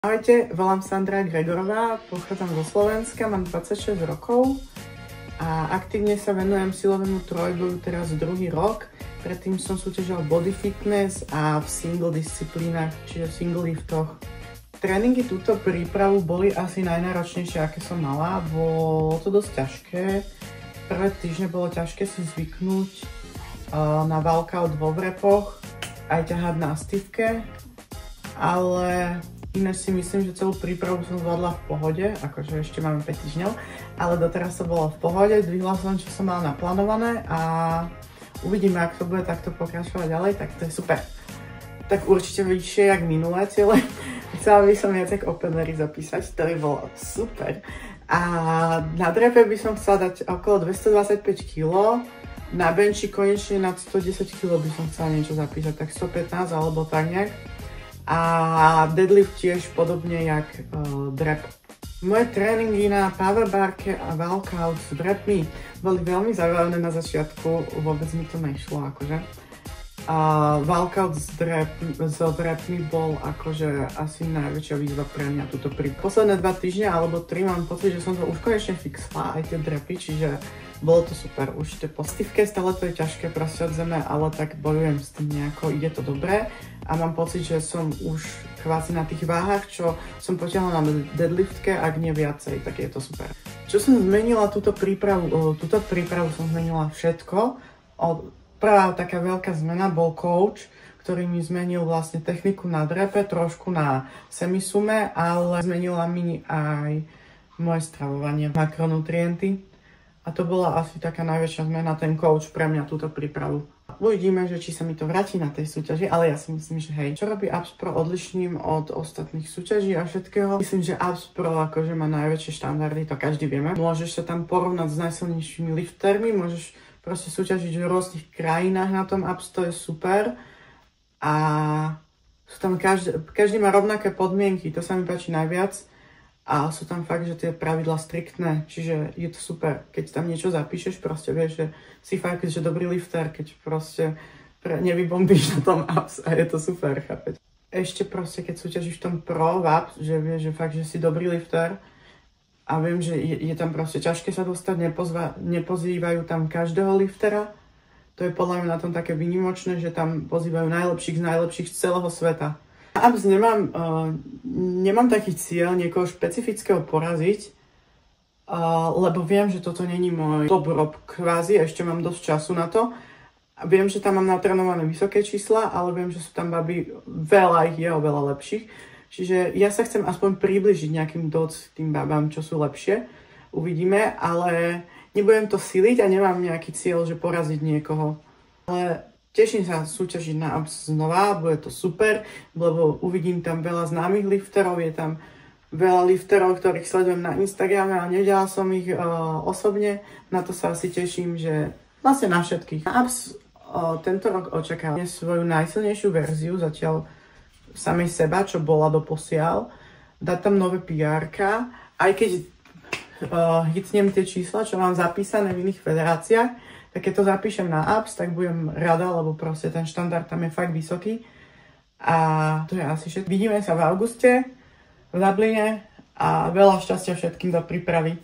Ahojte, volám sa Andrea Gregorová, pochádzam zo Slovenska, mám 26 rokov a aktívne sa venujem silovému trojboju teraz druhý rok. Predtým som súťažila body fitness a v single disciplínach, čiže v single liftoch. Tréningy túto prípravu boli asi najnáročnejšie, aké som mala. Bolo to dosť ťažké. Prvé týždne bolo ťažké si zvyknúť na walkout vo vrepoch, aj ťahať na stivke, ale ináč si myslím, že celú prípravu som zvládla v pohode, akože ešte máme 5 týždňov, ale doteraz to bolo v pohode, dvihla som, čo som mala naplánované a uvidíme, ak to bude takto pokračovať ďalej, tak to je super. Tak určite vyššie jak minulé ciele. Chcela by som viac openery zapísať, to by bolo super. A na drepe by som chcela dať okolo 225 kg, na benchi konečne nad 110 kg by som chcela niečo zapísať, tak 115 alebo tak nejak. A deadlift tiež podobne jak drep. Moje tréningy na powerbarke a walkout s drepmi boli veľmi zábavné na začiatku, vôbec mi to nešlo akože. A walkout s drepmi bol akože asi najväčšia výzva pre mňa túto posledné 2 týždne alebo 3 mám pocit, že som to už konečne fixla aj tie drepy, čiže bolo to super. Už tie postivke, stále to je ťažké proste od zeme, ale tak bojujem s tým nejako, ide to dobre a mám pocit, že som už kvázi na tých váhach, čo som potiahla na deadliftke, ak nie viacej, tak je to super. Čo som zmenila túto prípravu som zmenila všetko. Prvá taká veľká zmena bol coach, ktorý mi zmenil vlastne techniku na drepe, trošku na semisume, ale zmenila mi aj moje stravovanie, makronutrienty. A to bola asi taká najväčšia zmena, ten coach pre mňa túto prípravu. Uvidíme, že či sa mi to vráti na tej súťaži, ale ja si myslím, že hej. Čo robí Abs Pro odlišným od ostatných súťaží a všetkého? Myslím, že Abs Pro akože má najväčšie štandardy, to každý vieme. Môžeš sa tam porovnať s najsilnejšími liftermi, môžeš proste súťažiť v rôznych krajinách na tom Abs, to je super. A sú tam každý má rovnaké podmienky, to sa mi páči najviac. A sú tam fakt, že tie pravidlá striktné, čiže je to super. Keď tam niečo zapíšeš, proste vieš, že si fakt, že dobrý lifter, keď proste nevybombíš na tom Abs a je to super, chápeť. Ešte proste, keď súťažíš v tom pro Abs, že vieš, že fakt, že si dobrý lifter a viem, že je tam proste ťažké sa dostať, nepozývajú tam každého liftera. To je podľa mňa na tom také výnimočné, že tam pozývajú najlepších z najlepších z celého sveta. Abs nemám taký cieľ niekoho špecifického poraziť, lebo viem, že toto není môj top rob kvázi, ešte mám dosť času na to. Viem, že tam mám natrenované vysoké čísla, ale viem, že sú tam baby, veľa ich je oveľa lepších. Čiže ja sa chcem aspoň približiť nejakým tým babám, čo sú lepšie. Uvidíme, ale nebudem to siliť a nemám nejaký cieľ, že poraziť niekoho. Ale teším sa súťažiť na Abs znova, bude to super, lebo uvidím tam veľa známych lifterov, je tam veľa lifterov, ktorých sledujem na Instagrame a nevidela som ich osobne. Na to sa asi teším, že vlastne na všetkých. Abs tento rok očakávam svoju najsilnejšiu verziu, zatiaľ samej seba, čo bola doposiaľ. Dať tam nové PR-ka, aj keď hitnem tie čísla, čo mám zapísané v iných federáciách, tak keď to zapíšem na Abs, tak budem rada, lebo proste ten štandard tam je fakt vysoký. A to je asi všetko. Vidíme sa v auguste v Dubline a veľa šťastia všetkým do prípravy.